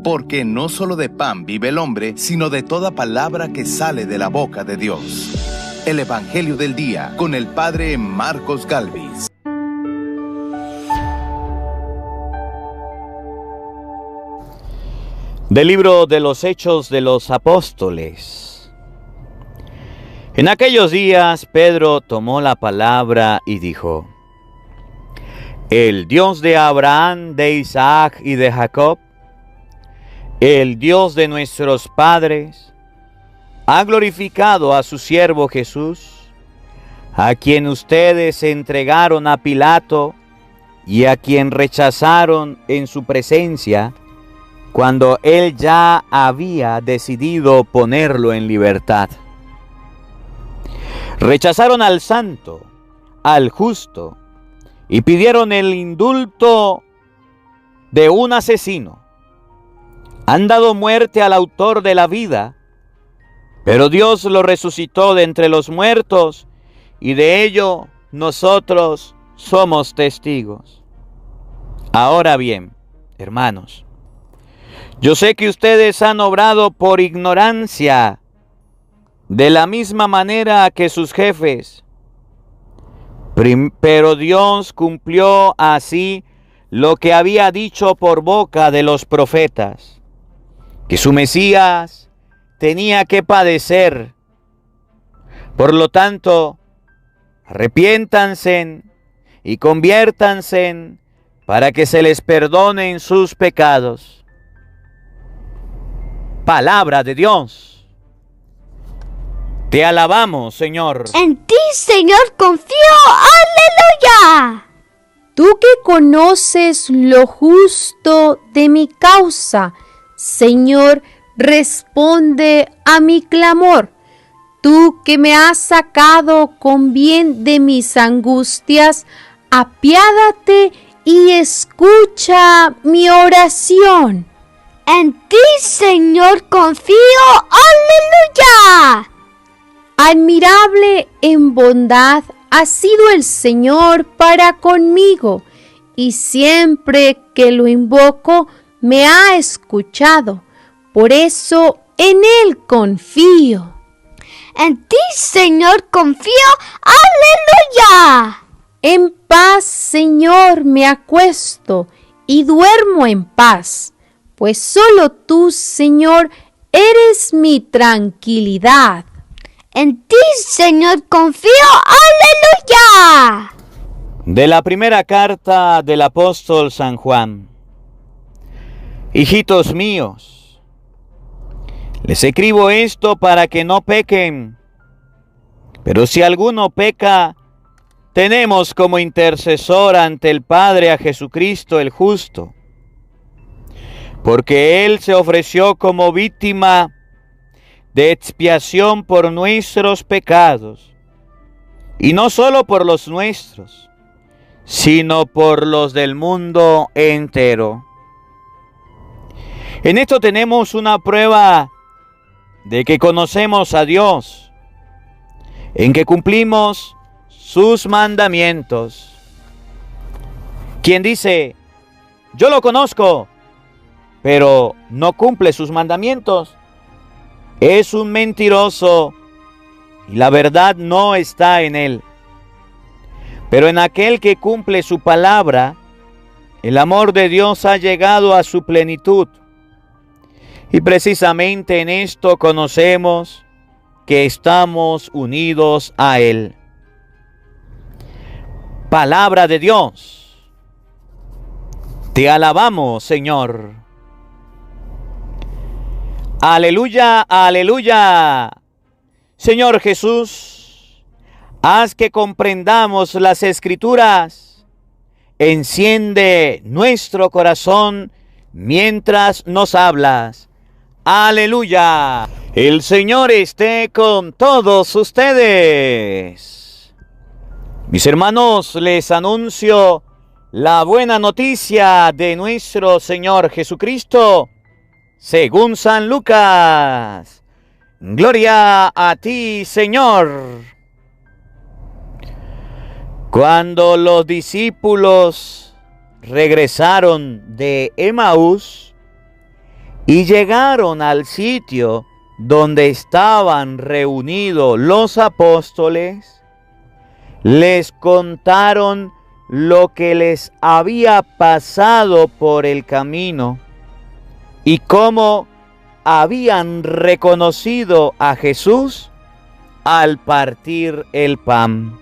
porque no solo de pan vive el hombre, sino de toda palabra que sale de la boca de Dios. El Evangelio del Día, con el Padre Marcos Galvis. Del libro de los Hechos de los Apóstoles. En aquellos días Pedro tomó la palabra y dijo: El Dios de Abraham, de Isaac y de Jacob, el Dios de nuestros padres, ha glorificado a su siervo Jesús, a quien ustedes entregaron a Pilato y a quien rechazaron en su presencia, cuando él ya había decidido ponerlo en libertad. Rechazaron al santo, al justo, y pidieron el indulto de un asesino. Han dado muerte al autor de la vida, pero Dios lo resucitó de entre los muertos, y de ello nosotros somos testigos. Ahora bien, hermanos, yo sé que ustedes han obrado por ignorancia, de la misma manera que sus jefes. Pero Dios cumplió así lo que había dicho por boca de los profetas, que su Mesías tenía que padecer. Por lo tanto, arrepiéntanse y conviértanse para que se les perdonen sus pecados. Palabra de Dios. Te alabamos, Señor. En ti, Señor, confío. ¡Aleluya! Tú que conoces lo justo de mi causa, Señor, responde a mi clamor. Tú que me has sacado con bien de mis angustias, apiádate y escucha mi oración. En ti, Señor, confío. ¡Aleluya! Admirable en bondad ha sido el Señor para conmigo, y siempre que lo invoco me ha escuchado. Por eso en Él confío. En ti, Señor, confío. ¡Aleluya! En paz, Señor, me acuesto y duermo en paz, pues solo tú, Señor, eres mi tranquilidad. En ti, Señor, confío. ¡Aleluya! De la primera carta del apóstol San Juan. Hijitos míos, les escribo esto para que no pequen. Pero si alguno peca, tenemos como intercesor ante el Padre a Jesucristo el justo, porque Él se ofreció como víctima de expiación por nuestros pecados, y no solo por los nuestros, sino por los del mundo entero. En esto tenemos una prueba de que conocemos a Dios, en que cumplimos sus mandamientos. Quien dice, yo lo conozco, pero no cumple sus mandamientos, es un mentiroso y la verdad no está en él. Pero en aquel que cumple su palabra, el amor de Dios ha llegado a su plenitud. Y precisamente en esto conocemos que estamos unidos a Él. Palabra de Dios. Te alabamos, Señor. Aleluya, aleluya. Señor Jesús, haz que comprendamos las Escrituras. Enciende nuestro corazón mientras nos hablas. Aleluya. El Señor esté con todos ustedes. Mis hermanos, les anuncio la buena noticia de nuestro Señor Jesucristo, según San Lucas. Gloria a ti, Señor. Cuando los discípulos regresaron de Emaús, Y llegaron al sitio donde estaban reunidos los apóstoles, les contaron lo que les había pasado por el camino y cómo habían reconocido a Jesús al partir el pan.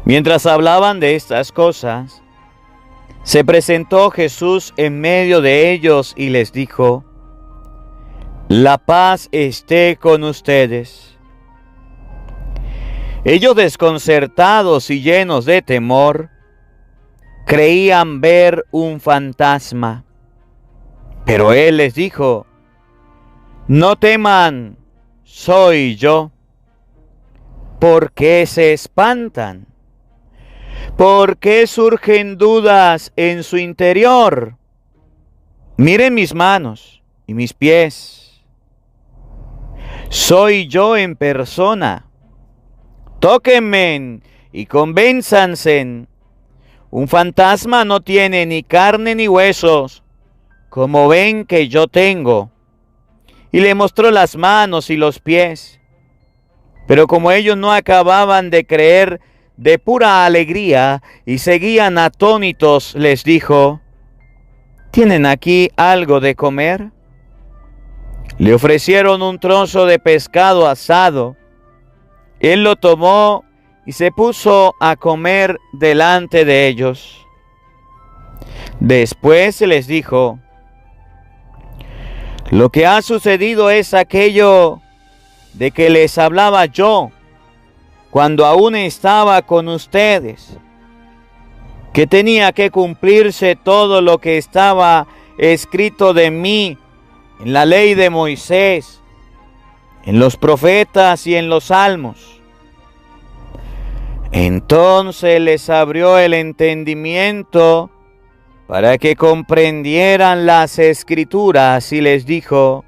Mientras hablaban de estas cosas, se presentó Jesús en medio de ellos y les dijo: «La paz esté con ustedes». Ellos, desconcertados y llenos de temor, creían ver un fantasma. Pero él les dijo: «No teman, soy yo». ¿Por qué se espantan? ¿Por qué surgen dudas en su interior? Miren mis manos y mis pies. Soy yo en persona. Tóquenme y convénzanse. Un fantasma no tiene ni carne ni huesos, como ven que yo tengo. Y le mostró las manos y los pies. Pero como ellos no acababan de creer de pura alegría y seguían atónitos, les dijo: ¿tienen aquí algo de comer? Le ofrecieron un trozo de pescado asado. Él lo tomó y se puso a comer delante de ellos. Después les dijo: lo que ha sucedido es aquello de que les hablaba yo cuando aún estaba con ustedes, que tenía que cumplirse todo lo que estaba escrito de mí en la ley de Moisés, en los profetas y en los salmos. Entonces les abrió el entendimiento para que comprendieran las escrituras y les dijo: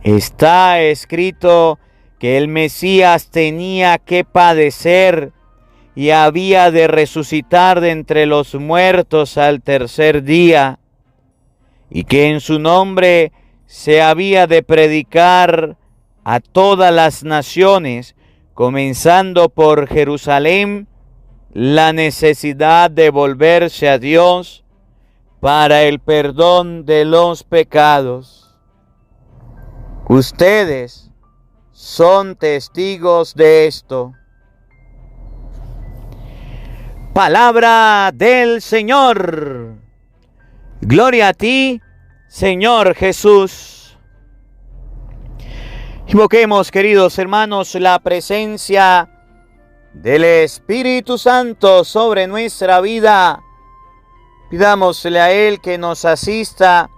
está escrito que el Mesías tenía que padecer y había de resucitar de entre los muertos al tercer día, y que en su nombre se había de predicar a todas las naciones, comenzando por Jerusalén, la necesidad de volverse a Dios para el perdón de los pecados. Ustedes son testigos de esto. Palabra del Señor. Gloria a ti, Señor Jesús. Invoquemos, queridos hermanos, la presencia del Espíritu Santo sobre nuestra vida. Pidámosle a Él que nos asista.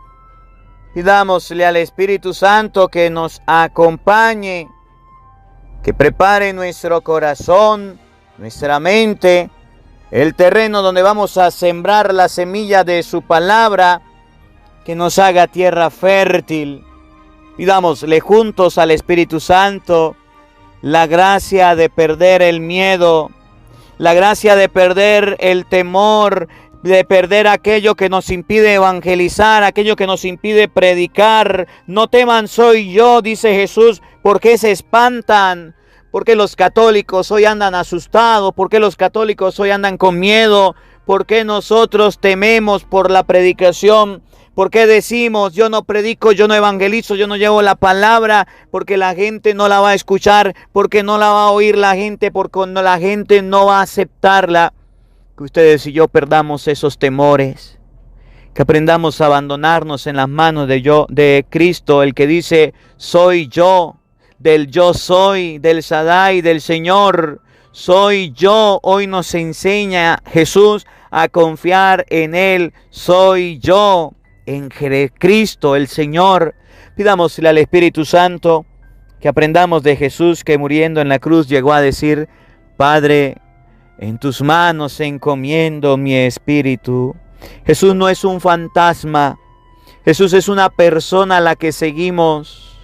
Pidámosle al Espíritu Santo que nos acompañe, que prepare nuestro corazón, nuestra mente, el terreno donde vamos a sembrar la semilla de su palabra, que nos haga tierra fértil. Pidámosle juntos al Espíritu Santo la gracia de perder el miedo, la gracia de perder el temor, de perder aquello que nos impide evangelizar, aquello que nos impide predicar. No teman, soy yo, dice Jesús. ¿Por qué se espantan? ¿Por qué los católicos hoy andan asustados? ¿Por qué los católicos hoy andan con miedo? ¿Por qué nosotros tememos por la predicación? ¿Por qué decimos: yo no predico, yo no evangelizo, yo no llevo la palabra? Porque la gente no la va a escuchar, porque no la va a oír la gente, porque la gente no va a aceptarla. Que ustedes y yo perdamos esos temores, que aprendamos a abandonarnos en las manos de Cristo, el que dice: soy yo, del yo soy, del Shaddai, del Señor, soy yo. Hoy nos enseña Jesús a confiar en Él. Soy yo, en Cristo el Señor. Pidámosle al Espíritu Santo que aprendamos de Jesús, que muriendo en la cruz llegó a decir: Padre, en tus manos encomiendo mi espíritu. Jesús no es un fantasma. Jesús es una persona a la que seguimos.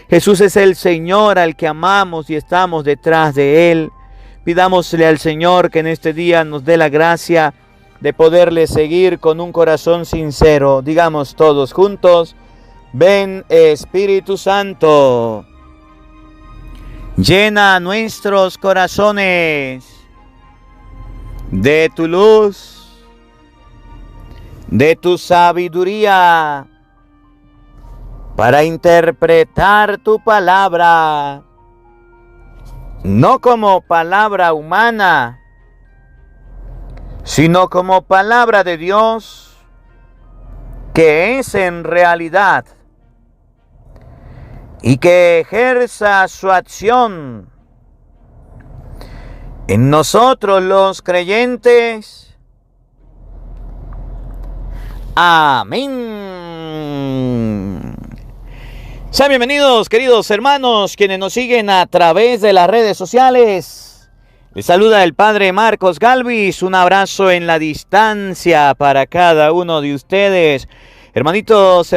Jesús es el Señor al que amamos y estamos detrás de Él. Pidámosle al Señor que en este día nos dé la gracia de poderle seguir con un corazón sincero. Digamos todos juntos: ven Espíritu Santo, llena nuestros corazones de tu luz, de tu sabiduría, para interpretar tu palabra, no como palabra humana, sino como palabra de Dios, que es en realidad, y que ejerza su acción en nosotros los creyentes. Amén. Sean bienvenidos, queridos hermanos, quienes nos siguen a través de las redes sociales. Les saluda el Padre Marcos Galvis. Un abrazo en la distancia para cada uno de ustedes. Hermanitos,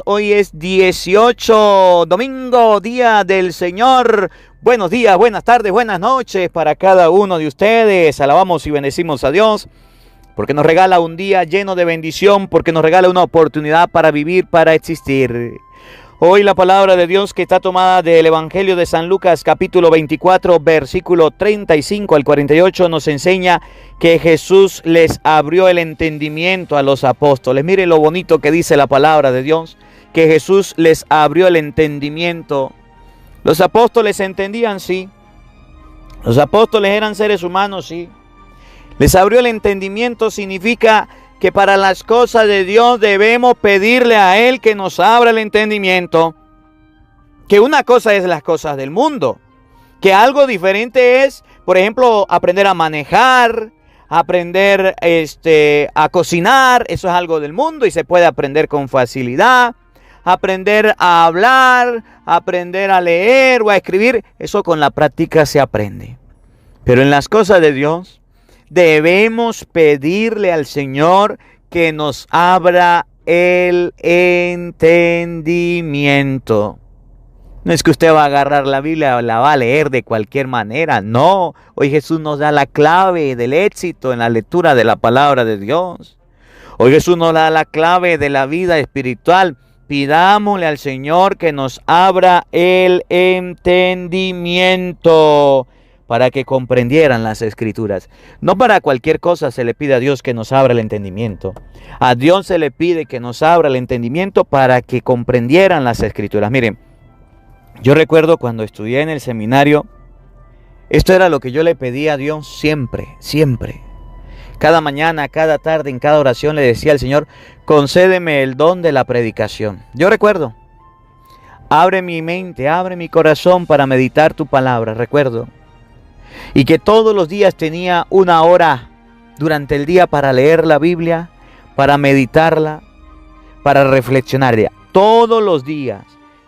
hoy es 18, domingo, día del Señor. Buenos días, buenas tardes, buenas noches para cada uno de ustedes. Alabamos y bendecimos a Dios, porque nos regala un día lleno de bendición, porque nos regala una oportunidad para vivir, para existir. Hoy la palabra de Dios, que está tomada del Evangelio de San Lucas, capítulo 24, versículo 35 al 48, nos enseña que Jesús les abrió el entendimiento a los apóstoles. Miren lo bonito que dice la palabra de Dios, que Jesús les abrió el entendimiento. Los apóstoles entendían, sí. Los apóstoles eran seres humanos, sí. Les abrió el entendimiento significa que para las cosas de Dios debemos pedirle a Él que nos abra el entendimiento. Que una cosa es las cosas del mundo, que algo diferente es, por ejemplo, aprender a manejar, aprender a cocinar. Eso es algo del mundo y se puede aprender con facilidad. Aprender a hablar, aprender a leer o a escribir, eso con la práctica se aprende. Pero en las cosas de Dios debemos pedirle al Señor que nos abra el entendimiento. No es que usted va a agarrar la Biblia, la va a leer de cualquier manera. No, hoy Jesús nos da la clave del éxito en la lectura de la palabra de Dios. Hoy Jesús nos da la clave de la vida espiritual. Pidámosle al Señor que nos abra el entendimiento, para que comprendieran las Escrituras. No para cualquier cosa se le pide a Dios que nos abra el entendimiento. A Dios se le pide que nos abra el entendimiento para que comprendieran las Escrituras. Miren, yo recuerdo cuando estudié en el seminario, esto era lo que yo le pedía a Dios siempre. Cada mañana, cada tarde, en cada oración le decía al Señor: concédeme el don de la predicación. Yo recuerdo, abre mi mente, abre mi corazón para meditar tu palabra, recuerdo. Y que todos los días tenía una hora durante el día para leer la Biblia, para meditarla, para reflexionar. Todos los días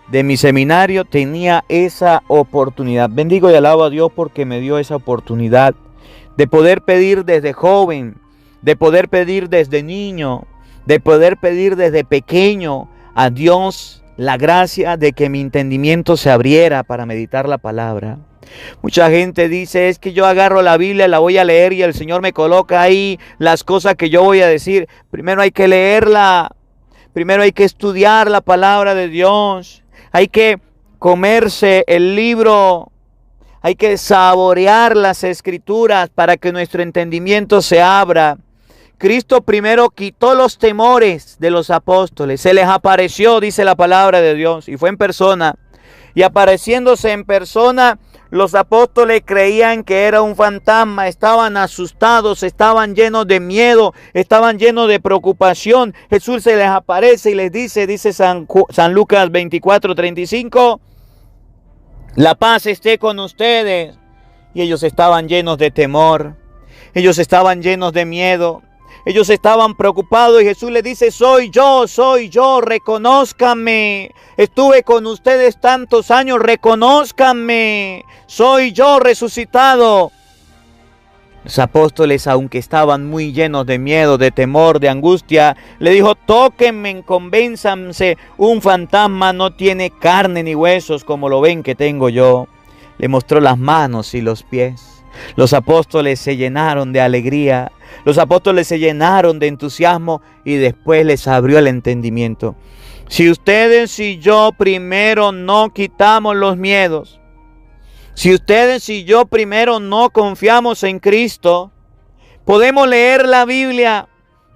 de mi seminario tenía esa oportunidad. Bendigo y alabo a Dios porque me dio esa oportunidad de poder pedir desde joven, de poder pedir desde niño, de poder pedir desde pequeño a Dios la gracia de que mi entendimiento se abriera para meditar la palabra. Mucha gente dice: es que yo agarro la Biblia, la voy a leer y el Señor me coloca ahí las cosas que yo voy a decir. Primero hay que leerla, primero hay que estudiar la palabra de Dios, hay que comerse el libro, hay que saborear las Escrituras para que nuestro entendimiento se abra. Cristo primero quitó los temores de los apóstoles, se les apareció, dice la palabra de Dios, y fue en persona. Y apareciéndose en persona, los apóstoles creían que era un fantasma, estaban asustados, estaban llenos de miedo, estaban llenos de preocupación. Jesús se les aparece y les dice San Lucas 24:35, la paz esté con ustedes. Y ellos estaban llenos de temor, ellos estaban llenos de miedo, ellos estaban preocupados y Jesús les dice: soy yo, reconózcanme. Estuve con ustedes tantos años, reconózcanme. Soy yo resucitado. Los apóstoles, aunque estaban muy llenos de miedo, de temor, de angustia, le dijo: tóquenme, convénzanse, un fantasma no tiene carne ni huesos como lo ven que tengo yo. Le mostró las manos y los pies. Los apóstoles se llenaron de alegría, los apóstoles se llenaron de entusiasmo y después les abrió el entendimiento. Si ustedes y yo primero no quitamos los miedos, si ustedes y yo primero no confiamos en Cristo, podemos leer la Biblia,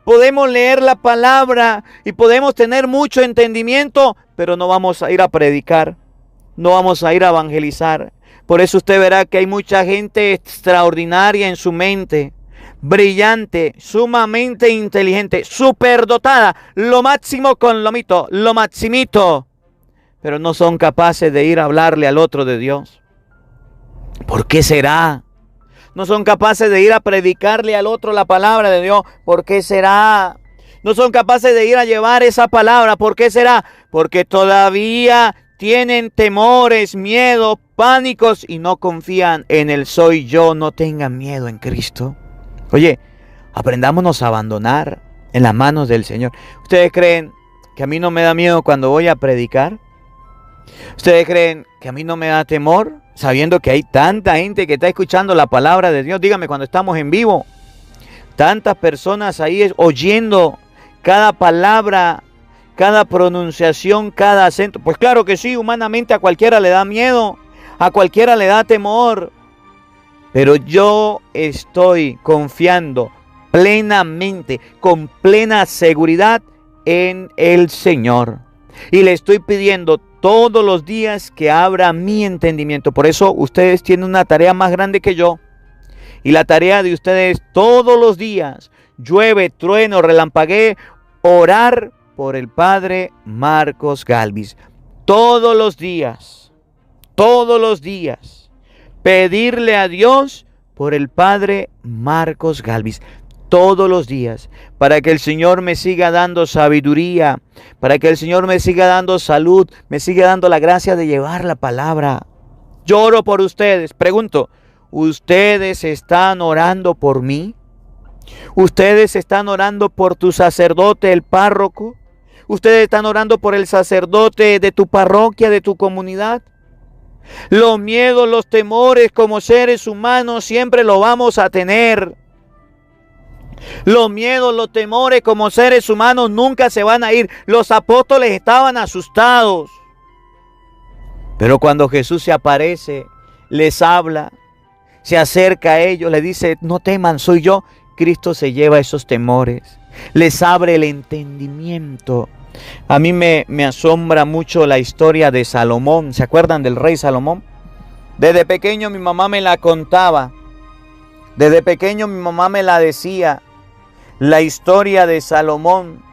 podemos leer la palabra y podemos tener mucho entendimiento, pero no vamos a ir a predicar, no vamos a ir a evangelizar. Por eso usted verá que hay mucha gente extraordinaria en su mente, brillante, sumamente inteligente, superdotada, lo máximo con lo mito, lo maximito, pero no son capaces de ir a hablarle al otro de Dios. ¿Por qué será? No son capaces de ir a predicarle al otro la palabra de Dios. ¿Por qué será? No son capaces de ir a llevar esa palabra. ¿Por qué será? Porque todavía tienen temores, miedos, pánicos y no confían en el soy yo. No tengan miedo en Cristo. Oye, aprendámonos a abandonar en las manos del Señor. ¿Ustedes creen que a mí no me da miedo cuando voy a predicar? ¿Ustedes creen que a mí no me da temor sabiendo que hay tanta gente que está escuchando la palabra de Dios? Dígame, cuando estamos en vivo, tantas personas ahí oyendo cada palabra, cada pronunciación, cada acento. Pues claro que sí, humanamente a cualquiera le da miedo, a cualquiera le da temor. Pero yo estoy confiando plenamente, con plena seguridad en el Señor. Y le estoy pidiendo todos los días que abra mi entendimiento. Por eso ustedes tienen una tarea más grande que yo. Y la tarea de ustedes todos los días, llueve, trueno, relampaguee, orar por el Padre Marcos Galvis. Todos los días, pedirle a Dios por el Padre Marcos Galvis. Todos los días, para que el Señor me siga dando sabiduría, para que el Señor me siga dando salud, me siga dando la gracia de llevar la palabra. Yo oro por ustedes. Pregunto, ¿ustedes están orando por mí? ¿Ustedes están orando por tu sacerdote, el párroco? ¿Ustedes están orando por el sacerdote de tu parroquia, de tu comunidad? Los miedos, los temores como seres humanos siempre lo vamos a tener. Los miedos, los temores como seres humanos nunca se van a ir. Los apóstoles estaban asustados. Pero cuando Jesús se aparece, les habla, se acerca a ellos, les dice, no teman, soy yo. Cristo se lleva esos temores, les abre el entendimiento. A mí me asombra mucho la historia de Salomón. ¿Se acuerdan del rey Salomón? Desde pequeño mi mamá me la contaba. Desde pequeño mi mamá me la decía. La historia de Salomón,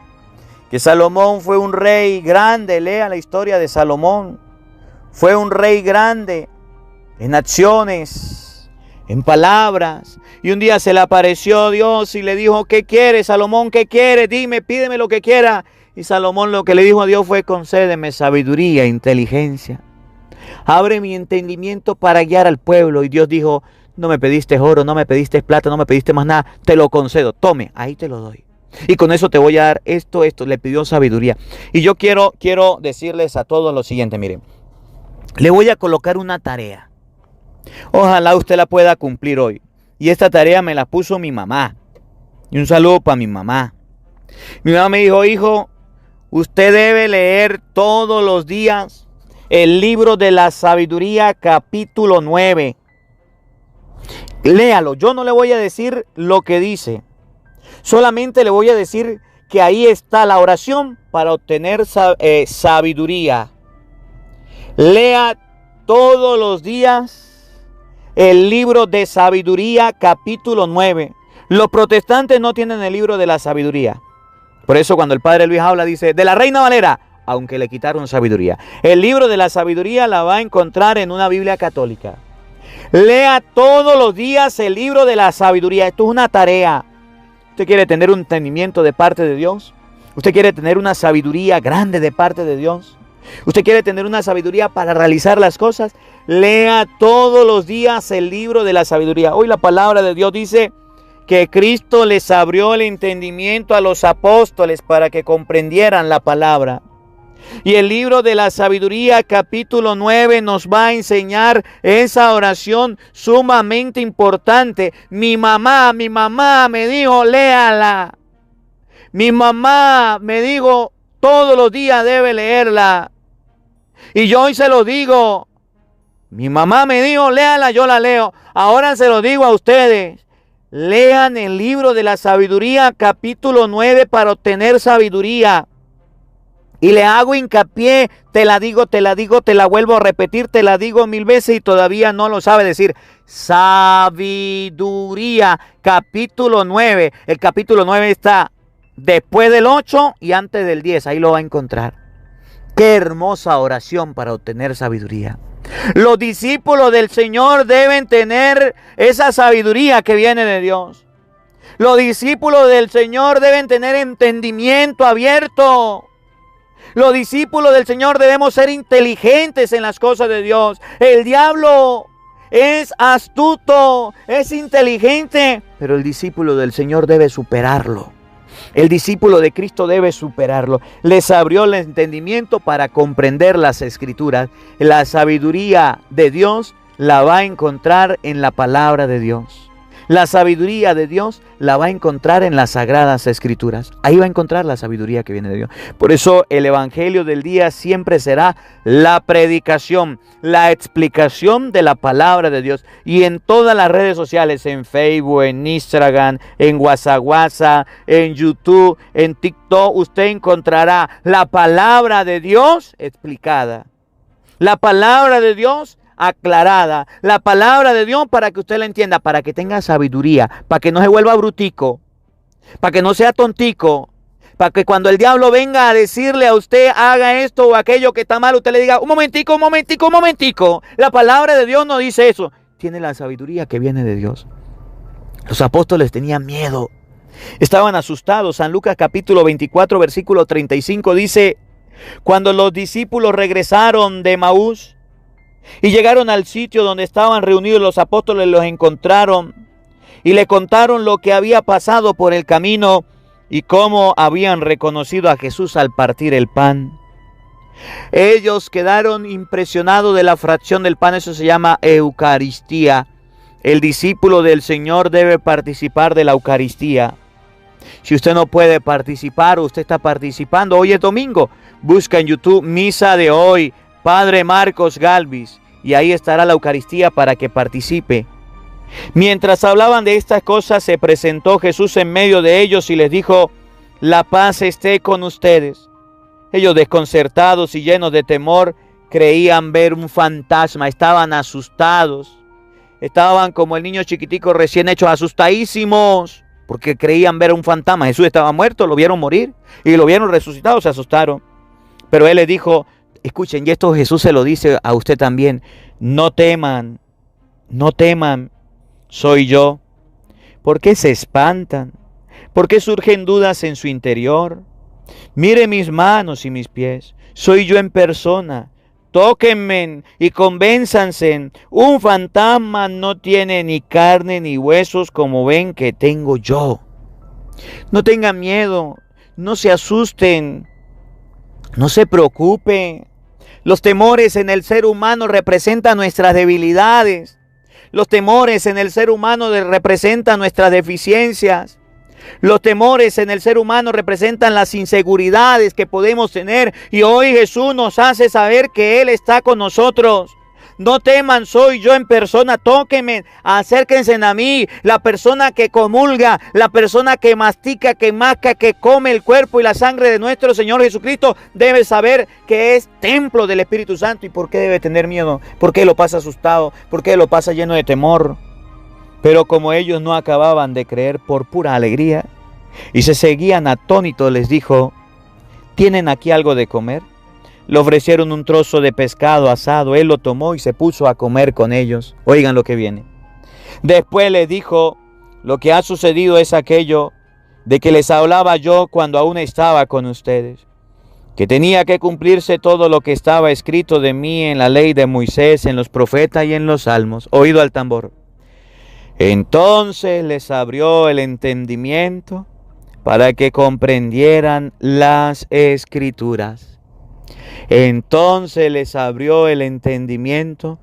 que Salomón fue un rey grande. Lea la historia de Salomón. Fue un rey grande en acciones, en palabras. Y un día se le apareció Dios y le dijo, ¿qué quieres, Salomón? ¿Qué quieres? Dime, pídeme lo que quiera. Y Salomón lo que le dijo a Dios fue, concédeme sabiduría e inteligencia. Abre mi entendimiento para guiar al pueblo. Y Dios dijo, no me pediste oro, no me pediste plata, no me pediste más nada, te lo concedo, tome, ahí te lo doy. Y con eso te voy a dar esto, le pidió sabiduría. Y yo quiero decirles a todos lo siguiente, miren, le voy a colocar una tarea. Ojalá usted la pueda cumplir hoy. Y esta tarea me la puso mi mamá. Y un saludo para mi mamá. Mi mamá me dijo, hijo, usted debe leer todos los días el libro de la sabiduría, capítulo 9. Léalo, yo no le voy a decir lo que dice, solamente le voy a decir que ahí está la oración para obtener sabiduría. Lea todos los días el libro de sabiduría, capítulo 9. Los protestantes no tienen el libro de la sabiduría. Por eso cuando el Padre Luis habla, dice, de la Reina Valera, aunque le quitaron sabiduría. El libro de la sabiduría la va a encontrar en una Biblia católica. Lea todos los días el libro de la sabiduría. Esto es una tarea. ¿Usted quiere tener un entendimiento de parte de Dios? ¿Usted quiere tener una sabiduría grande de parte de Dios? ¿Usted quiere tener una sabiduría para realizar las cosas? Lea todos los días el libro de la sabiduría. Hoy la palabra de Dios dice que Cristo les abrió el entendimiento a los apóstoles para que comprendieran la palabra. Y el libro de la sabiduría, capítulo 9, nos va a enseñar esa oración sumamente importante. Mi mamá me dijo, léala. Mi mamá me dijo, todos los días debe leerla. Y yo hoy se lo digo. Mi mamá me dijo, léala, yo la leo. Ahora se lo digo a ustedes. Lean el libro de la sabiduría, capítulo 9, para obtener sabiduría. Y le hago hincapié, te la digo, te la vuelvo a repetir, te la digo 1000 veces y todavía no lo sabe decir. Sabiduría, capítulo 9. El capítulo 9 está después del 8 y antes del 10. Ahí lo va a encontrar. Qué hermosa oración para obtener sabiduría. Los discípulos del Señor deben tener esa sabiduría que viene de Dios. Los discípulos del Señor deben tener entendimiento abierto. Los discípulos del Señor debemos ser inteligentes en las cosas de Dios. El diablo es astuto, es inteligente, pero el discípulo del Señor debe superarlo. El discípulo de Cristo debe superarlo. Les abrió el entendimiento para comprender las Escrituras. La sabiduría de Dios la va a encontrar en la palabra de Dios. La sabiduría de Dios la va a encontrar en las Sagradas Escrituras. Ahí va a encontrar la sabiduría que viene de Dios. Por eso el Evangelio del día siempre será la predicación, la explicación de la palabra de Dios. Y en todas las redes sociales, en Facebook, en Instagram, en WhatsApp, en YouTube, en TikTok, usted encontrará la palabra de Dios explicada. La palabra de Dios aclarada, la palabra de Dios para que usted la entienda, para que tenga sabiduría, para que no se vuelva brutico, para que no sea tontico, para que cuando el diablo venga a decirle a usted haga esto o aquello que está mal, usted le diga un momentico, la palabra de Dios no dice eso. Tiene la sabiduría que viene de Dios. Los apóstoles tenían miedo, estaban asustados. San Lucas capítulo 24 versículo 35 dice: cuando los discípulos regresaron de Emaús y llegaron al sitio donde estaban reunidos los apóstoles, los encontraron y le contaron lo que había pasado por el camino y cómo habían reconocido a Jesús al partir el pan. Ellos quedaron impresionados de la fracción del pan, eso se llama Eucaristía. El discípulo del Señor debe participar de la Eucaristía. Si usted no puede participar, usted está participando, hoy es domingo, busca en YouTube Misa de hoy, Padre Marcos Galvis, y ahí estará la Eucaristía para que participe. Mientras hablaban de estas cosas, se presentó Jesús en medio de ellos y les dijo: la paz esté con ustedes. Ellos, desconcertados y llenos de temor, creían ver un fantasma, estaban asustados. Estaban como el niño chiquitico recién hecho, asustadísimos, porque creían ver un fantasma. Jesús estaba muerto, lo vieron morir y lo vieron resucitado, se asustaron. Pero Él les dijo: escuchen, y esto Jesús se lo dice a usted también: no teman, soy yo. ¿Por qué se espantan? ¿Por qué surgen dudas en su interior? Mire mis manos y mis pies, soy yo en persona. Tóquenme y convénzanse. Un fantasma no tiene ni carne ni huesos como ven que tengo yo. No tengan miedo, no se asusten, no se preocupen. Los temores en el ser humano representan nuestras debilidades. Los temores en el ser humano representan nuestras deficiencias. Los temores en el ser humano representan las inseguridades que podemos tener. Y hoy Jesús nos hace saber que Él está con nosotros. No teman, soy yo en persona, tóquenme, acérquense a mí. La persona que comulga, la persona que mastica, que masca, que come el cuerpo y la sangre de nuestro Señor Jesucristo debe saber que es templo del Espíritu Santo. ¿Y por qué debe tener miedo? ¿Por qué lo pasa asustado? ¿Por qué lo pasa lleno de temor? Pero como ellos no acababan de creer, por pura alegría, y se seguían atónitos, les dijo: ¿tienen aquí algo de comer? Le ofrecieron un trozo de pescado asado, Él lo tomó y se puso a comer con ellos. Oigan lo que viene. Después les dijo: lo que ha sucedido es aquello de que les hablaba yo cuando aún estaba con ustedes, que tenía que cumplirse todo lo que estaba escrito de mí en la ley de Moisés, en los profetas y en los salmos. Oído al tambor. Entonces les abrió el entendimiento para que comprendieran las Escrituras. Entonces les abrió el entendimiento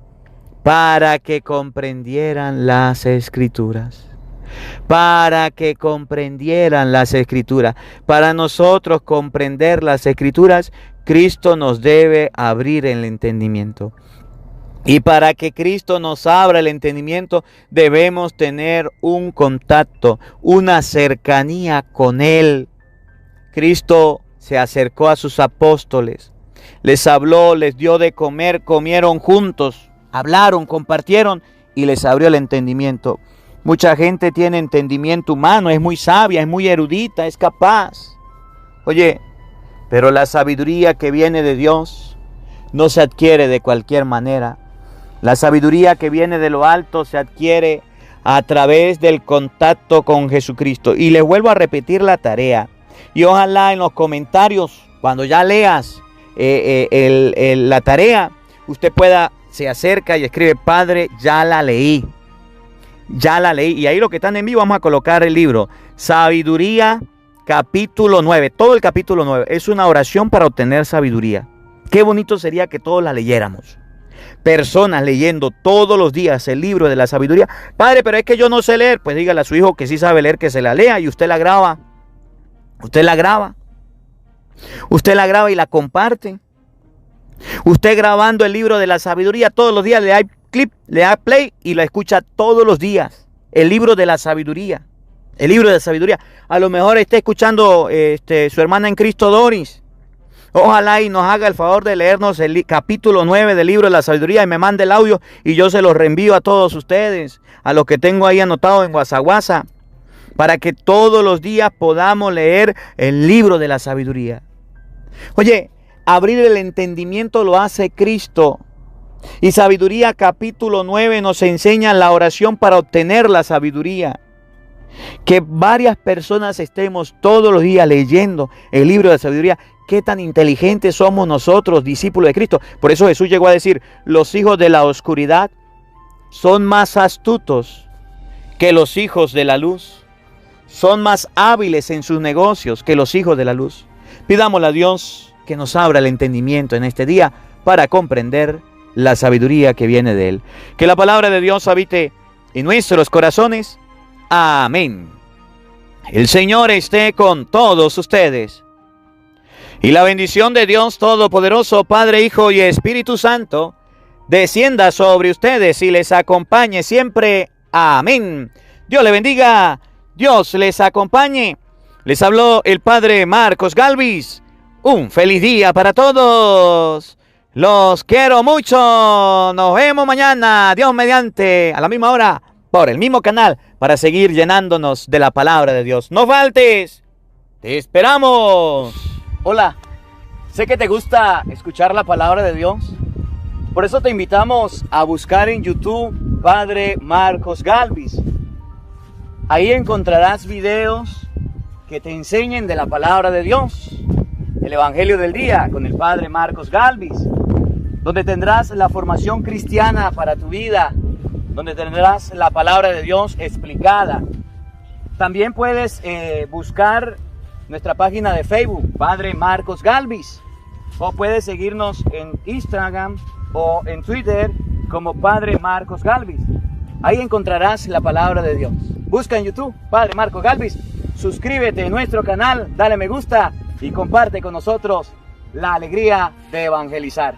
para que comprendieran las Escrituras. Para que comprendieran las Escrituras. Para nosotros comprender las Escrituras, Cristo nos debe abrir el entendimiento. Y para que Cristo nos abra el entendimiento, debemos tener un contacto, una cercanía con Él. Cristo se acercó a sus apóstoles, les habló, les dio de comer, comieron juntos, hablaron, compartieron y les abrió el entendimiento. Mucha gente tiene entendimiento humano, es muy sabia, es muy erudita, es capaz. Oye, pero la sabiduría que viene de Dios no se adquiere de cualquier manera. La sabiduría que viene de lo alto se adquiere a través del contacto con Jesucristo. Y les vuelvo a repetir la tarea. Y ojalá en los comentarios, cuando ya leas la tarea, usted se acerca y escribe: Padre, ya la leí. Ya la leí. Y ahí lo que están en vivo, vamos a colocar el libro Sabiduría, capítulo 9. Todo el capítulo 9 es una oración para obtener sabiduría. Qué bonito sería que todos la leyéramos. Personas leyendo todos los días el libro de la sabiduría. Padre, pero es que yo no sé leer. Pues dígale a su hijo que sí sabe leer, que se la lea, y usted la graba. Usted la graba. Usted la graba y la comparte. Usted grabando el libro de la sabiduría todos los días, le da clip, le da play y la escucha todos los días. El libro de la sabiduría. El libro de la sabiduría. A lo mejor está escuchando su hermana en Cristo, Doris. Ojalá y nos haga el favor de leernos el capítulo 9 del libro de la sabiduría y me mande el audio y yo se lo reenvío a todos ustedes, a los que tengo ahí anotado en WhatsApp, para que todos los días podamos leer el libro de la sabiduría. Oye, abrir el entendimiento lo hace Cristo. Y Sabiduría capítulo 9 nos enseña la oración para obtener la sabiduría. Que varias personas estemos todos los días leyendo el libro de la sabiduría. Qué tan inteligentes somos nosotros, discípulos de Cristo. Por eso Jesús llegó a decir: los hijos de la oscuridad son más astutos que los hijos de la luz. Son más hábiles en sus negocios que los hijos de la luz. Pidámosle a Dios que nos abra el entendimiento en este día para comprender la sabiduría que viene de Él. Que la palabra de Dios habite en nuestros corazones. Amén. El Señor esté con todos ustedes. Y la bendición de Dios Todopoderoso, Padre, Hijo y Espíritu Santo, descienda sobre ustedes y les acompañe siempre. Amén. Dios le bendiga. Dios les acompañe. Les habló el Padre Marcos Galvis. Un feliz día para todos. Los quiero mucho. Nos vemos mañana, Dios mediante, a la misma hora, por el mismo canal, para seguir llenándonos de la palabra de Dios. No faltes. Te esperamos. Hola, sé que te gusta escuchar la palabra de Dios. Por eso te invitamos a buscar en YouTube Padre Marcos Galvis. Ahí encontrarás videos que te enseñen de la palabra de Dios. El Evangelio del Día con el Padre Marcos Galvis, donde tendrás la formación cristiana para tu vida, donde tendrás la palabra de Dios explicada. También puedes buscar nuestra página de Facebook, Padre Marcos Galvis, o puedes seguirnos en Instagram o en Twitter como Padre Marcos Galvis. Ahí encontrarás la palabra de Dios. Busca en YouTube Padre Marcos Galvis, suscríbete a nuestro canal, dale me gusta y comparte con nosotros la alegría de evangelizar.